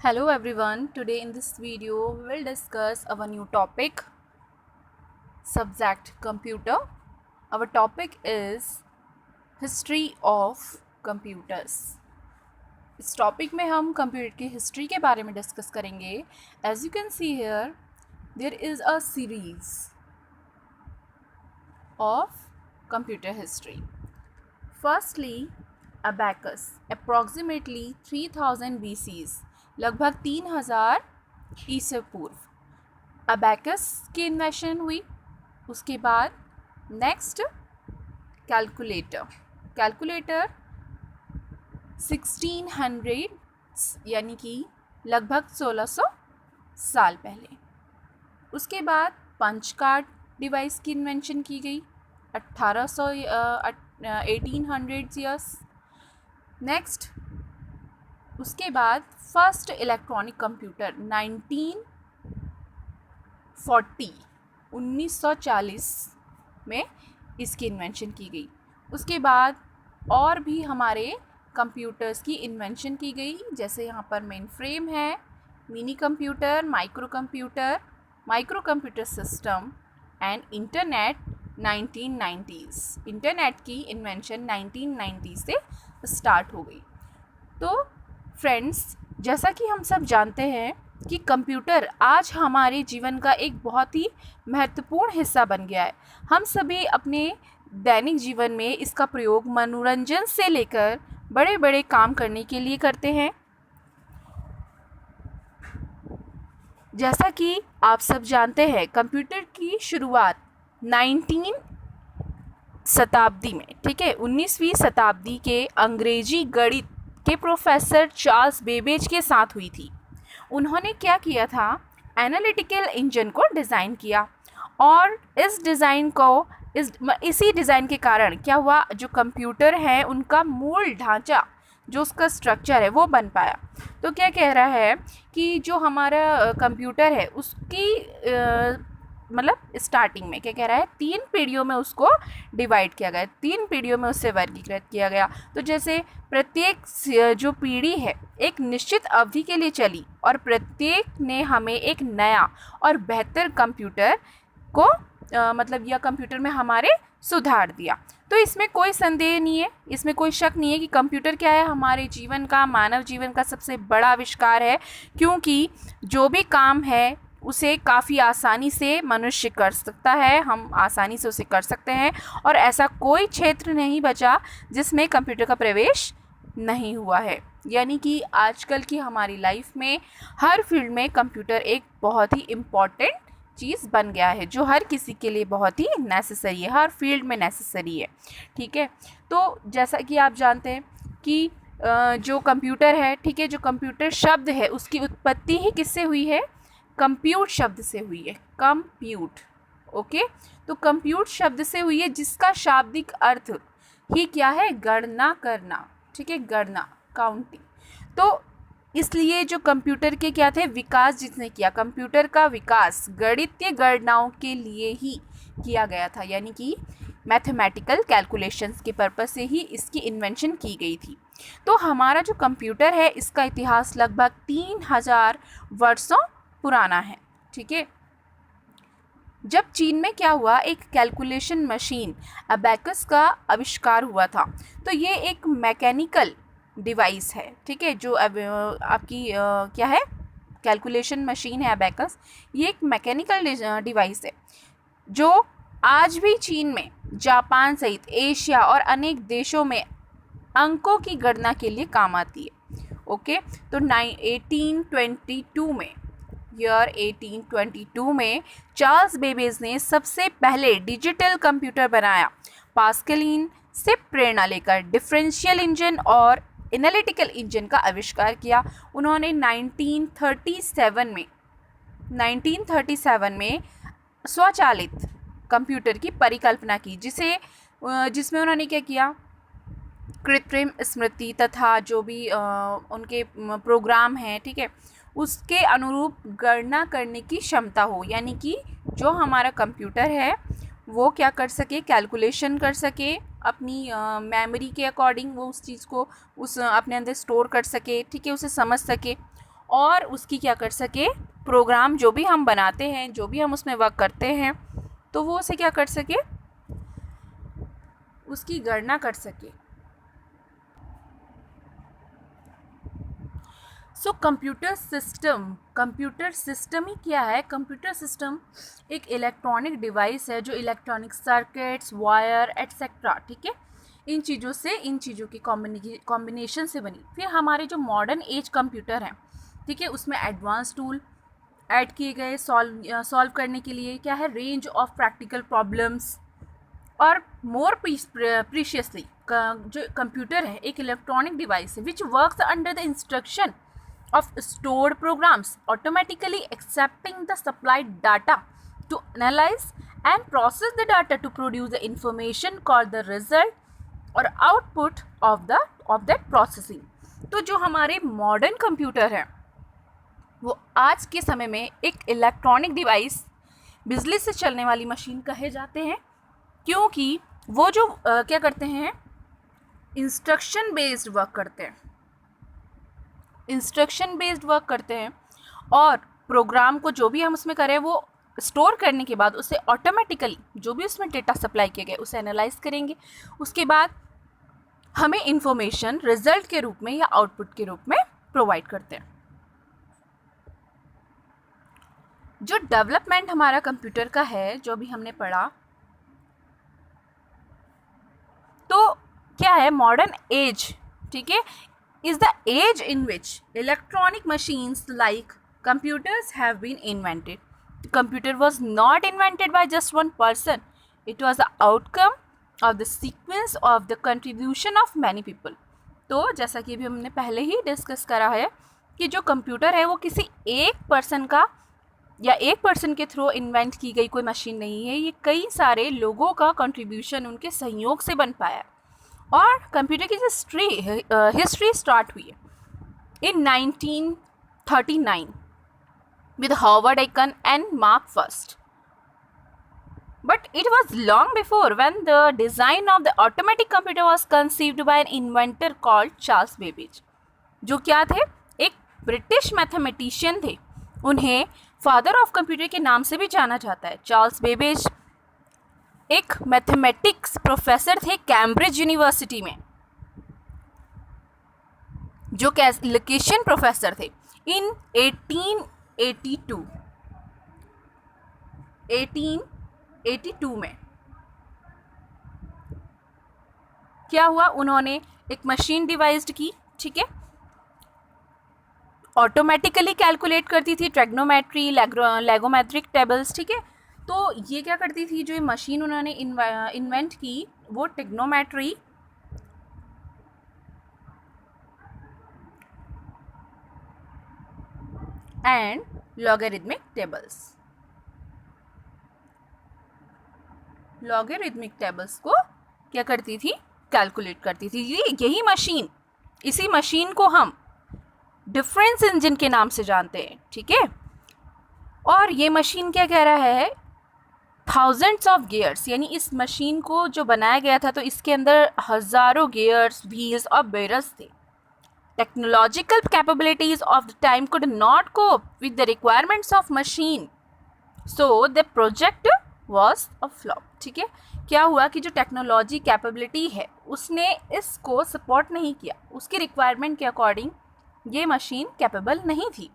Hello everyone, today in this video we will discuss our new topic subject computer. Our topic is history of computers. इस topic में हम computer की history के बारे में discuss करेंगे. As you can see here there is a series of computer history. Firstly abacus approximately 3000 BCs, लगभग 3000 ईसा पूर्व अबैकस की इन्वेंशन हुई. उसके बाद नेक्स्ट कैलकुलेटर 1600 यानी कि लगभग 1600 साल पहले. उसके बाद पंच कार्ड डिवाइस की इन्वेंशन की गई 1800 ईयर्स. नेक्स्ट उसके बाद फर्स्ट इलेक्ट्रॉनिक कंप्यूटर 1940 में इसकी इन्वेंशन की गई. उसके बाद और भी हमारे कंप्यूटर्स की इन्वेंशन की गई, जैसे यहाँ पर मेन फ्रेम है, mini computer, micro computer system and internet 1990s. Internet की इन्वेंशन 1990 से स्टार्ट हो गई. तो फ्रेंड्स, जैसा कि हम सब जानते हैं कि कंप्यूटर आज हमारे जीवन का एक बहुत ही महत्वपूर्ण हिस्सा बन गया है. हम सभी अपने दैनिक जीवन में इसका प्रयोग मनोरंजन से लेकर बड़े बड़े काम करने के लिए करते हैं. जैसा कि आप सब जानते हैं, कंप्यूटर की शुरुआत 19वीं शताब्दी में, ठीक है, 19वीं शताब्दी के अंग्रेजी गणित के प्रोफेसर चार्ल्स बेबेज के साथ हुई थी. उन्होंने क्या किया था, एनालिटिकल इंजन को डिज़ाइन किया और इसी डिज़ाइन के कारण क्या हुआ, जो कंप्यूटर है उनका मूल ढांचा, जो उसका स्ट्रक्चर है वो बन पाया. तो क्या कह रहा है कि जो हमारा कंप्यूटर है उसकी मतलब स्टार्टिंग में क्या कह रहा है, 3 पीढ़ियों में उसको डिवाइड किया गया, 3 पीढ़ियों में उससे वर्गीकृत किया गया. तो जैसे प्रत्येक जो पीढ़ी है एक निश्चित अवधि के लिए चली और प्रत्येक ने हमें एक नया और बेहतर कंप्यूटर को मतलब यह कंप्यूटर में हमारे सुधार दिया. तो इसमें कोई संदेह नहीं है, इसमें कोई शक नहीं है कि कंप्यूटर क्या है, हमारे जीवन का, मानव जीवन का सबसे बड़ा आविष्कार है, क्योंकि जो भी काम है उसे काफ़ी आसानी से मनुष्य कर सकता है, हम आसानी से उसे कर सकते हैं और ऐसा कोई क्षेत्र नहीं बचा जिसमें कंप्यूटर का प्रवेश नहीं हुआ है. यानी कि आजकल की हमारी लाइफ में हर फील्ड में कंप्यूटर एक बहुत ही इम्पॉर्टेंट चीज़ बन गया है, जो हर किसी के लिए बहुत ही नेसेसरी है, हर फील्ड में नेसेसरी है. ठीक है, तो जैसा कि आप जानते हैं कि जो कंप्यूटर है, ठीक है, जो कंप्यूटर शब्द है उसकी उत्पत्ति ही किससे हुई है, कंप्यूट शब्द से हुई है. Compute, okay. तो कंप्यूट शब्द से हुई है, जिसका शाब्दिक अर्थ ही क्या है, गणना करना. ठीक है, गणना, काउंटिंग. तो इसलिए जो कंप्यूटर के क्या थे, विकास जिसने किया, कंप्यूटर का विकास गणितीय गणनाओं के लिए ही किया गया था, यानी कि मैथमेटिकल कैलकुलेशंस के पर्पस से ही इसकी इन्वेंशन की गई थी. तो हमारा जो कंप्यूटर है इसका इतिहास लगभग 3000 वर्षों पुराना है. ठीक है, जब चीन में क्या हुआ, एक कैलकुलेशन मशीन अबैकस का आविष्कार हुआ था. तो ये एक मैकेनिकल डिवाइस है, ठीक है, जो आपकी क्या है, कैलकुलेशन मशीन है अबैकस. ये एक मैकेनिकल डिवाइस है जो आज भी चीन में, जापान सहित एशिया और अनेक देशों में अंकों की गणना के लिए काम आती है. ओके, तो 1822 में चार्ल्स बेबेज ने सबसे पहले डिजिटल कंप्यूटर बनाया. पास्कलिन से प्रेरणा लेकर डिफरेंशियल इंजन और एनालिटिकल इंजन का आविष्कार किया. उन्होंने 1937 में स्वचालित कंप्यूटर की परिकल्पना की, जिसमें उन्होंने क्या किया, कृत्रिम स्मृति तथा जो भी उनके प्रोग्राम हैं, ठीक है, उसके अनुरूप गणना करने की क्षमता हो. यानी कि जो हमारा कंप्यूटर है वो क्या कर सके, कैलकुलेशन कर सके, अपनी मेमोरी के अकॉर्डिंग वो उस चीज़ को अपने अंदर स्टोर कर सके, ठीक है, उसे समझ सके. और उसकी क्या कर सके, प्रोग्राम जो भी हम बनाते हैं, जो भी हम उसमें वर्क करते हैं, तो वो उसे क्या कर सके, उसकी गणना कर सके। सो कंप्यूटर सिस्टम ही क्या है? कंप्यूटर सिस्टम एक इलेक्ट्रॉनिक डिवाइस है जो इलेक्ट्रॉनिक सर्किट्स, वायर एटसेट्रा, ठीक है, इन चीज़ों की कॉम्बिनेशन से बनी। फिर हमारे जो मॉडर्न एज कंप्यूटर हैं, ठीक है, उसमें एडवांस टूल ऐड किए गए सॉल्व करने के लिए। क्या है? Range of practical problems. और मोर प्रीशियसली, जो कंप्यूटर है एक इलेक्ट्रॉनिक डिवाइस है which works under the instruction of stored programs automatically accepting the supplied data to analyze and process the data to produce the information called the result or output of that processing। तो जो हमारे modern computer हैं वो आज के समय में एक इलेक्ट्रॉनिक डिवाइस, बिजली से चलने वाली मशीन कहे जाते हैं, क्योंकि वो जो क्या करते हैं, इंस्ट्रक्शन बेस्ड वर्क करते हैं और प्रोग्राम को जो भी हम उसमें करें वो स्टोर करने के बाद उसे ऑटोमेटिकली जो भी उसमें डेटा सप्लाई किए गए उसे एनालाइज करेंगे। उसके बाद हमें इंफॉर्मेशन रिजल्ट के रूप में या आउटपुट के रूप में प्रोवाइड करते हैं। जो डेवलपमेंट हमारा कंप्यूटर का है, जो भी हमने पढ़ा, तो क्या है, मॉडर्न एज, ठीक है, is the age in which electronic machines like computers have been invented. The computer was not invented by just one person. It was the outcome of the sequence of the contribution of many people. तो जैसा कि अभी हमने पहले ही discuss करा है कि जो कंप्यूटर है वो किसी एक पर्सन का या एक पर्सन के थ्रू इन्वेंट की गई कोई मशीन नहीं है, ये कई सारे लोगों का कंट्रीब्यूशन, उनके सहयोग से बन पाया है। और कंप्यूटर की जो हिस्ट्री स्टार्ट हुई है in 1939 with Harvard Aiken and Mark first, but it was long before when the design of the automatic computer was conceived by an inventor called Charles Babbage, जो क्या थे, एक ब्रिटिश मैथमेटिशियन थे। उन्हें father of computer के नाम से भी जाना जाता है। चार्ल्स बेबेज एक मैथमेटिक्स प्रोफेसर थे कैम्ब्रिज यूनिवर्सिटी में, जो लोकेशन प्रोफेसर थे इन 1882 में। क्या हुआ, उन्होंने एक मशीन डिवाइस्ड की, ठीक है, ऑटोमेटिकली कैलकुलेट करती थी ट्रिग्नोमेट्री, लैगोमेट्रिक टेबल्स, ठीक है। तो ये क्या करती थी, जो ये मशीन उन्होंने इन्वेंट की वो ट्रिग्नोमेट्री एंड लॉगरिथमिक टेबल्स को क्या करती थी, कैलकुलेट करती थी। यही मशीन, इसी मशीन को हम डिफरेंस इंजन के नाम से जानते हैं, ठीक है। और ये मशीन क्या कह रहा है, थाउजेंड्स ऑफ गियर्स, यानी इस मशीन को जो बनाया गया था तो इसके अंदर हज़ारों गियर्स, व्हील्स और बेरल्स थे। Technological capabilities of the time could not cope with the requirements of machine, so the project was a flop, ठीक है। क्या हुआ कि जो टेक्नोलॉजी कैपेबिलिटी है उसने इसको सपोर्ट नहीं किया, उसकी रिक्वायरमेंट के अकॉर्डिंग ये मशीन कैपेबल नहीं थी,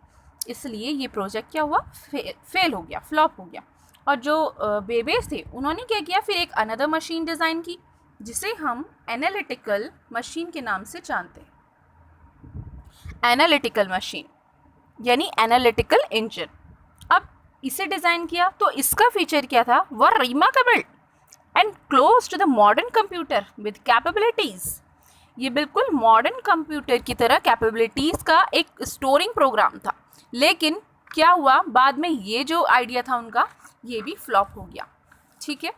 इसलिए ये प्रोजेक्ट क्या हुआ, फेल हो गया, फ्लॉप हो गया। और जो बेबेज थे उन्होंने क्या किया, फिर एक अनदर मशीन डिज़ाइन की जिसे हम एनालिटिकल मशीन के नाम से जानते हैं। एनालिटिकल मशीन यानी एनालिटिकल इंजन। अब इसे डिज़ाइन किया तो इसका फीचर क्या था, वो remarkable and close to the modern computer with capabilities. ये बिल्कुल मॉडर्न कंप्यूटर की तरह कैपेबिलिटीज़ का एक स्टोरिंग प्रोग्राम था, लेकिन क्या हुआ, बाद में ये जो आइडिया था उनका ये भी फ्लॉप हो गया, ठीक है।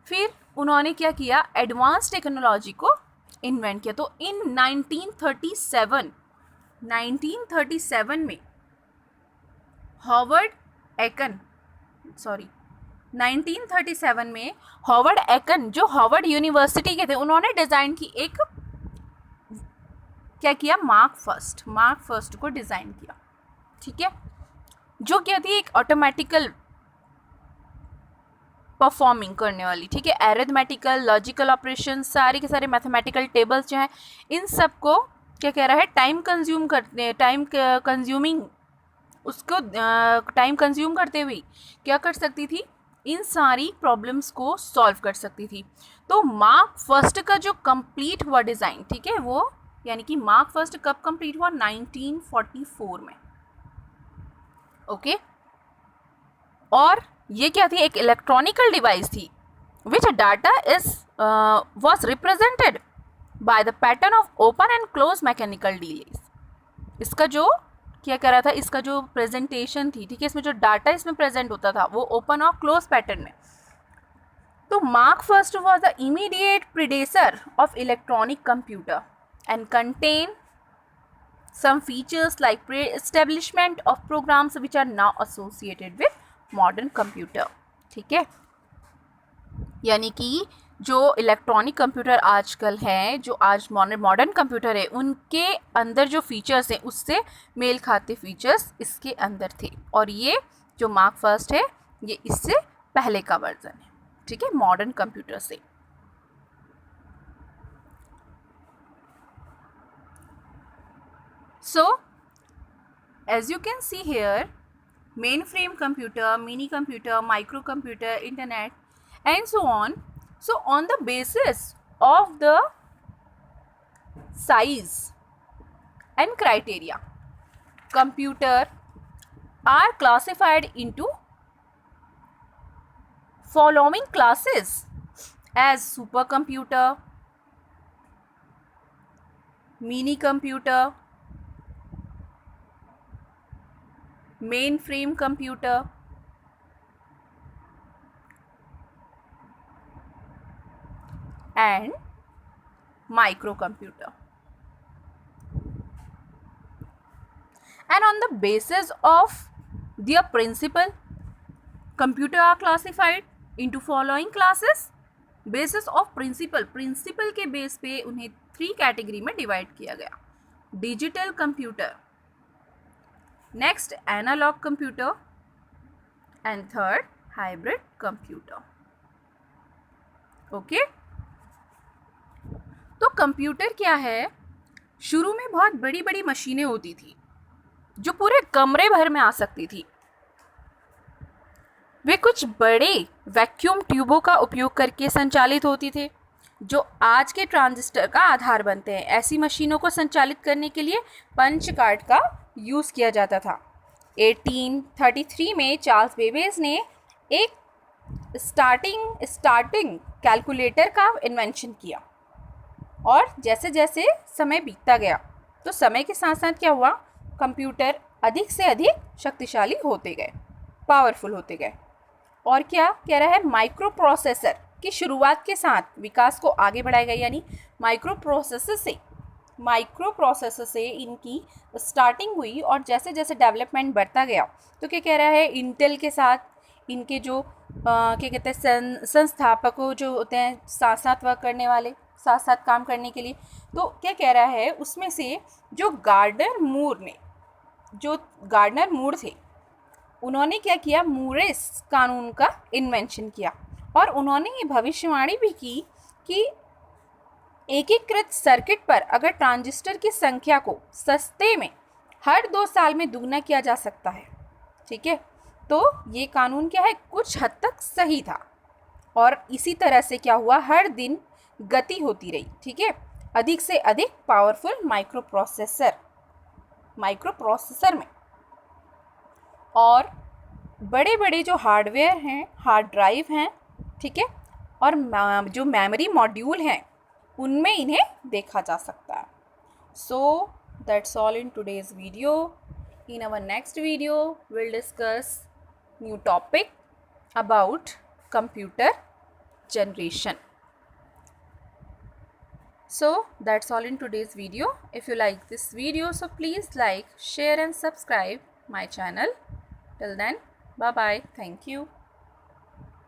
फिर उन्होंने क्या किया, एडवांस टेक्नोलॉजी को इन्वेंट किया। तो इन 1937 में 1937 में हॉवर्ड एकन जो हॉवर्ड यूनिवर्सिटी के थे, उन्होंने डिज़ाइन की क्या किया, मार्क फर्स्ट को डिज़ाइन किया। ठीक है, जो क्या थी एक ऑटोमेटिकल परफॉर्मिंग करने वाली, ठीक है, एरिथमेटिकल लॉजिकल ऑपरेशन सारे के सारे मैथमेटिकल टेबल्स जो हैं इन सब को क्या कह रहा है टाइम कंज्यूम करते, टाइम कंज्यूमिंग, उसको टाइम कंज्यूम करते हुए क्या कर सकती थी, इन सारी प्रॉब्लम्स को सॉल्व कर सकती थी। तो मार्क फर्स्ट का जो कंप्लीट हुआ डिज़ाइन, ठीक है, वो यानी कि मार्क फर्स्ट कब कंप्लीट हुआ, 1944 में। ओके, और ये क्या थी, एक इलेक्ट्रॉनिकल डिवाइस थी which data is was represented by the pattern of open and close mechanical delays. इसका जो क्या कर रहा था, इसका जो प्रेजेंटेशन थी, ठीक है, इसमें जो डाटा इसमें प्रेजेंट होता था वो ओपन और क्लोज पैटर्न में। तो mark first was the immediate predecessor of electronic computer and contain some features like pre-establishment of programs which are now associated with modern computer। ठीक है, यानी कि जो इलेक्ट्रॉनिक कंप्यूटर आजकल हैं, जो आज मॉडर्न कंप्यूटर है, उनके अंदर जो फीचर्स हैं उससे मेल खाते फीचर्स इसके अंदर थे, और ये जो मार्क फर्स्ट है ये इससे पहले का वर्जन है, ठीक है, मॉडर्न कंप्यूटर से। So, as you can see here, mainframe computer, mini computer, microcomputer, internet, and so on. So, on the basis of the size and criteria, computer are classified into following classes as supercomputer, mini computer, mainframe computer, and microcomputer. And on the basis of their principle, computer are classified into following classes। basis of principle के base पे उन्हें 3 category में divide किया गया। Digital computer, next analog computer, and third hybrid computer. Okay, तो computer क्या है, शुरू में बहुत बड़ी बड़ी मशीनें होती थी जो पूरे कमरे भर में आ सकती थी। वे कुछ बड़े वैक्यूम ट्यूबों का उपयोग करके संचालित होती थे जो आज के ट्रांजिस्टर का आधार बनते हैं। ऐसी मशीनों को संचालित करने के लिए पंच कार्ड का यूज़ किया जाता था। 1833 में चार्ल्स बेबेज ने एक स्टार्टिंग कैलकुलेटर का इन्वेंशन किया, और जैसे जैसे समय बीतता गया तो समय के साथ साथ क्या हुआ, कंप्यूटर अधिक से अधिक शक्तिशाली होते गए, पावरफुल होते गए। और क्या कह रहा है, माइक्रो प्रोसेसर की शुरुआत के साथ विकास को आगे बढ़ाया गया, यानी माइक्रो प्रोसेसर से इनकी स्टार्टिंग हुई, और जैसे जैसे डेवलपमेंट बढ़ता गया तो क्या कह रहा है, इंटेल के साथ इनके जो क्या कहते हैं संस्थापकों जो होते हैं, साथ साथ वर्क करने वाले, साथ साथ काम करने के लिए, तो क्या कह रहा है, उसमें से जो गार्डनर मूर थे, उन्होंने क्या किया, मूरेस कानून का इन्वेंशन किया, और उन्होंने ये भविष्यवाणी भी की कि एकीकृत सर्किट पर अगर ट्रांजिस्टर की संख्या को सस्ते में हर 2 साल में दुगना किया जा सकता है। ठीक है, तो ये कानून क्या है, कुछ हद तक सही था, और इसी तरह से क्या हुआ, हर दिन गति होती रही। ठीक है, अधिक से अधिक पावरफुल माइक्रो प्रोसेसर में, और बड़े बड़े जो हार्डवेयर हैं, हार्ड ड्राइव हैं, ठीक है, और जो मेमोरी मॉड्यूल हैं उनमें इन्हें देखा जा सकता है। So that's all in today's video. In our next video will discuss new topic about computer generation. So that's all in today's video. If you like this video, so please like, share and subscribe my channel. Till then, bye bye. Thank you.